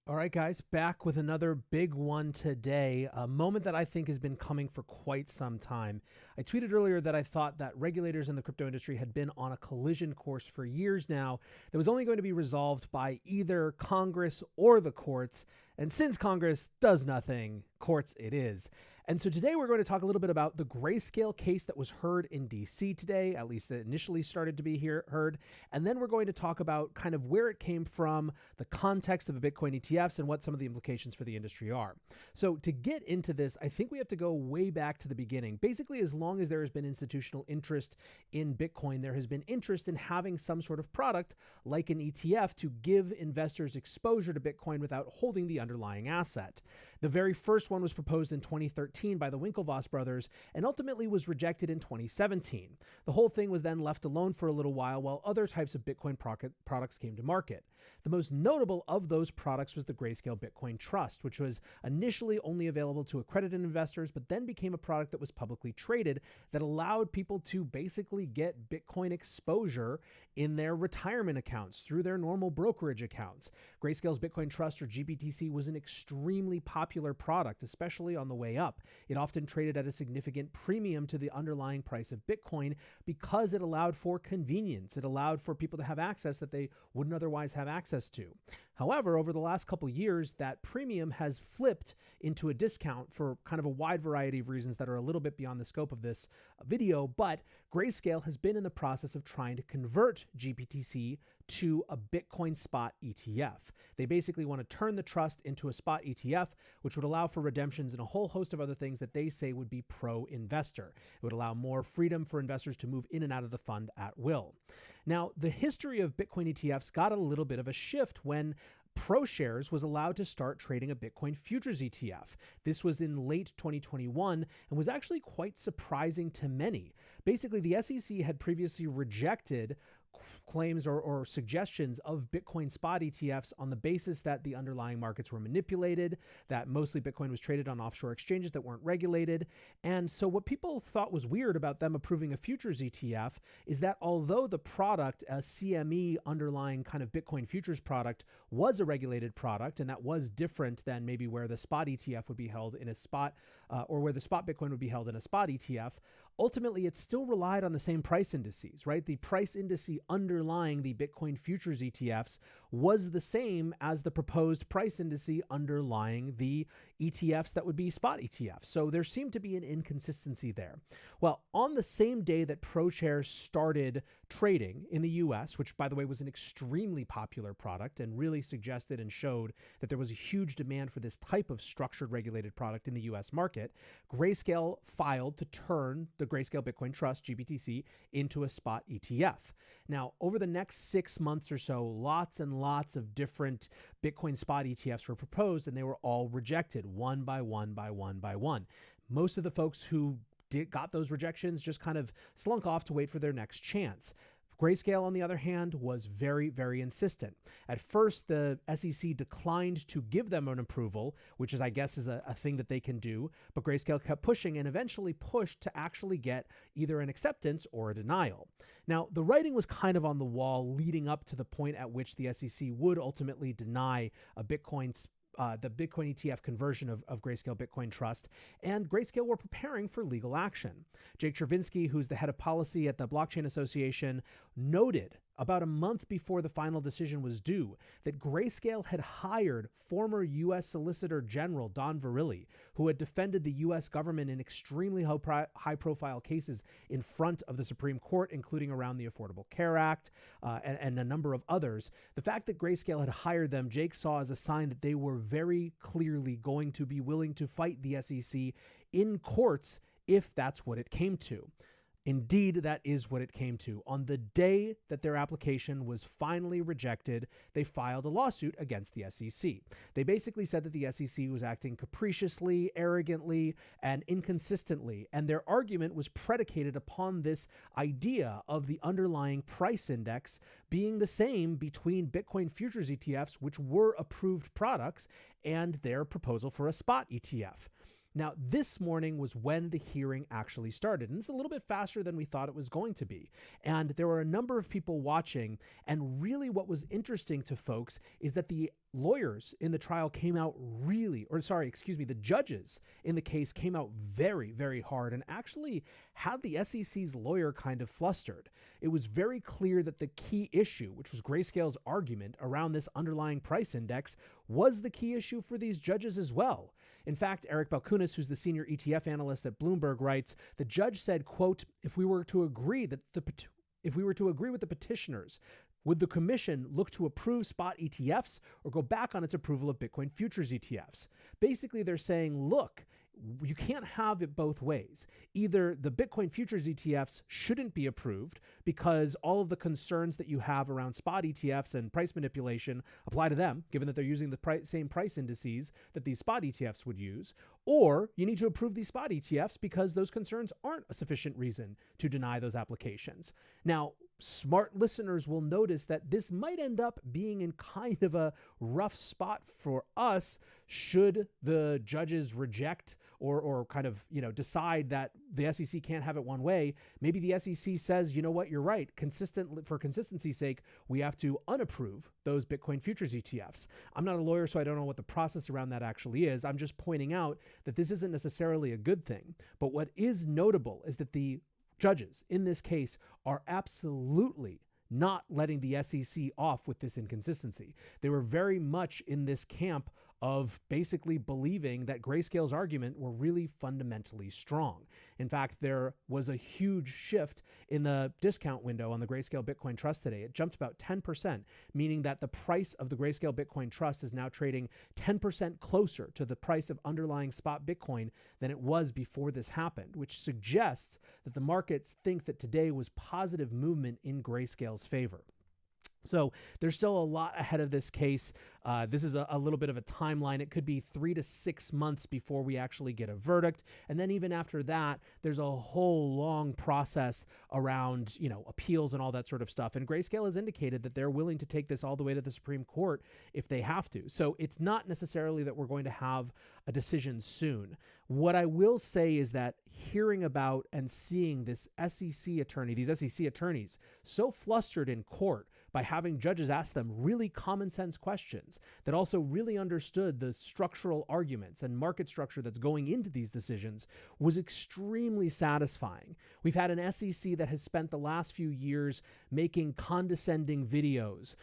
All right, guys, back with another big one today, a moment that I think has been coming for quite some time. I tweeted earlier that I thought that regulators in the crypto industry had been on a collision course for years now that was only going to be resolved by either Congress or the courts. And since Congress does nothing, courts it is. And so today we're going to talk a little bit about the Grayscale case that was heard in DC today, at least it initially started to be heard. And then we're going to talk about kind of where it came from, the context of the Bitcoin ETFs, and what some of the implications for the industry are. So to get into this, I think we have to go way back to the beginning. Basically, as long as there has been institutional interest in Bitcoin, there has been interest in having some sort of product like an ETF to give investors exposure to Bitcoin without holding the underlying asset. The very first one was proposed in 2013 by the Winklevoss brothers and ultimately was rejected in 2017. The whole thing was then left alone for a little while other types of Bitcoin products came to market. The most notable of those products was the Grayscale Bitcoin Trust, which was initially only available to accredited investors, but then became a product that was publicly traded that allowed people to basically get Bitcoin exposure in their retirement accounts through their normal brokerage accounts. Grayscale's Bitcoin Trust, or GBTC, was an extremely popular product, especially on the way up. It often traded at a significant premium to the underlying price of Bitcoin because it allowed for convenience. It allowed for people to have access that they wouldn't otherwise have access to. However, over the last couple years, that premium has flipped into a discount for kind of a wide variety of reasons that are a little bit beyond the scope of this video, but Grayscale has been in the process of trying to convert GBTC to a Bitcoin spot ETF. They basically want to turn the trust into a spot ETF, which would allow for redemptions and a whole host of other things that they say would be pro-investor. It would allow more freedom for investors to move in and out of the fund at will. Now, the history of Bitcoin ETFs got a little bit of a shift when ProShares was allowed to start trading a Bitcoin futures ETF. This was in late 2021 and was actually quite surprising to many. Basically, the SEC had previously rejected claims or suggestions of Bitcoin spot ETFs on the basis that the underlying markets were manipulated, that mostly Bitcoin was traded on offshore exchanges that weren't regulated. And so what people thought was weird about them approving a futures ETF is that although the product, a CME underlying kind of Bitcoin futures product, was a regulated product, and that was different than maybe where the spot ETF would be held in a spot, or where the spot Bitcoin would be held in a spot ETF, ultimately it still relied on the same price indices, right? The price indice underlying the Bitcoin futures ETFs was the same as the proposed price indice underlying the ETFs that would be spot ETFs. So there seemed to be an inconsistency there. Well, on the same day that ProShares started trading in the US, which by the way was an extremely popular product and really suggested and showed that there was a huge demand for this type of structured regulated product in the US market, Grayscale filed to turn the Grayscale Bitcoin Trust, GBTC, into a spot ETF. Now, over the next 6 months or so, lots and lots of different Bitcoin spot ETFs were proposed, and they were all rejected one by one by one by one. Most of the folks who got those rejections just kind of slunk off to wait for their next chance. Grayscale, on the other hand, was very, very insistent. At first, the SEC declined to give them an approval, which is, I guess, is a thing that they can do, but Grayscale kept pushing and eventually pushed to actually get either an acceptance or a denial. Now, the writing was kind of on the wall leading up to the point at which the SEC would ultimately deny a the Bitcoin ETF conversion of Grayscale Bitcoin Trust, and Grayscale were preparing for legal action. Jake Chervinsky, who's the head of policy at the Blockchain Association, noted about a month before the final decision was due that Grayscale had hired former U.S. Solicitor General Don Verrilli, who had defended the U.S. government in extremely high-profile cases in front of the Supreme Court, including around the Affordable Care Act and a number of others. The fact that Grayscale had hired them, Jake saw as a sign that they were very clearly going to be willing to fight the SEC in courts if that's what it came to. Indeed, that is what it came to. On the day that their application was finally rejected, they filed a lawsuit against the SEC. They basically said that the SEC was acting capriciously, arrogantly, and inconsistently, and their argument was predicated upon this idea of the underlying price index being the same between Bitcoin futures ETFs, which were approved products, and their proposal for a spot ETF. Now, this morning was when the hearing actually started, and it's a little bit faster than we thought it was going to be. And there were a number of people watching, and really what was interesting to folks is that the lawyers in the trial came out the judges in the case came out very, very hard and actually had the SEC's lawyer kind of flustered. It was very clear that the key issue, which was Grayscale's argument around this underlying price index, was the key issue for these judges as well. In fact, Eric Balkunas, who's the senior ETF analyst at Bloomberg, writes, the judge said, quote, if we were to agree with the petitioners, would the commission look to approve spot ETFs or go back on its approval of Bitcoin futures ETFs? Basically, they're saying, look, you can't have it both ways. Either the Bitcoin futures ETFs shouldn't be approved because all of the concerns that you have around spot ETFs and price manipulation apply to them, given that they're using the same price indices that these spot ETFs would use, or you need to approve these spot ETFs because those concerns aren't a sufficient reason to deny those applications. Now, smart listeners will notice that this might end up being in kind of a rough spot for us should the judges reject or kind of, decide that the SEC can't have it one way. Maybe the SEC says, you know what, you're right. For consistency's sake, we have to unapprove those Bitcoin futures ETFs. I'm not a lawyer, so I don't know what the process around that actually is. I'm just pointing out that this isn't necessarily a good thing. But what is notable is that the judges in this case are absolutely not letting the SEC off with this inconsistency. They were very much in this camp of basically believing that Grayscale's argument were really fundamentally strong. In fact, there was a huge shift in the discount window on the Grayscale Bitcoin Trust today. It jumped about 10%, meaning that the price of the Grayscale Bitcoin Trust is now trading 10% closer to the price of underlying spot Bitcoin than it was before this happened, which suggests that the markets think that today was positive movement in Grayscale's favor. So there's still a lot ahead of this case. This is a little bit of a timeline. It could be 3 to 6 months before we actually get a verdict. And then even after that, there's a whole long process around, appeals and all that sort of stuff. And Grayscale has indicated that they're willing to take this all the way to the Supreme Court if they have to. So it's not necessarily that we're going to have a decision soon. What I will say is that hearing about and seeing these SEC attorneys so flustered in court by having judges ask them really common sense questions that also really understood the structural arguments and market structure that's going into these decisions was extremely satisfying. We've had an SEC that has spent the last few years making condescending videos,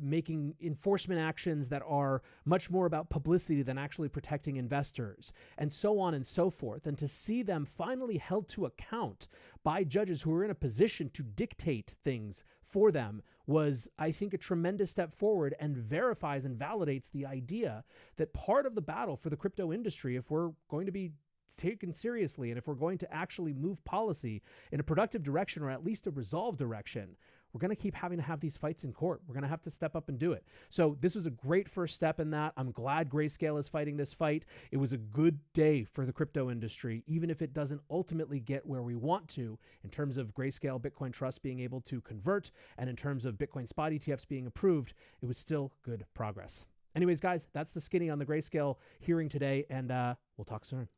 making enforcement actions that are much more about publicity than actually protecting investors, and so on and so forth. And to see them finally held to account by judges who are in a position to dictate things for them was, I think, a tremendous step forward and verifies and validates the idea that part of the battle for the crypto industry, if we're going to be taken seriously and if we're going to actually move policy in a productive direction or at least a resolved direction, we're going to keep having to have these fights in court. We're going to have to step up and do it. So this was a great first step in that. I'm glad Grayscale is fighting this fight. It was a good day for the crypto industry, even if it doesn't ultimately get where we want to in terms of Grayscale Bitcoin Trust being able to convert and in terms of Bitcoin spot ETFs being approved. It was still good progress. Anyways, guys, that's the skinny on the Grayscale hearing today, and we'll talk soon.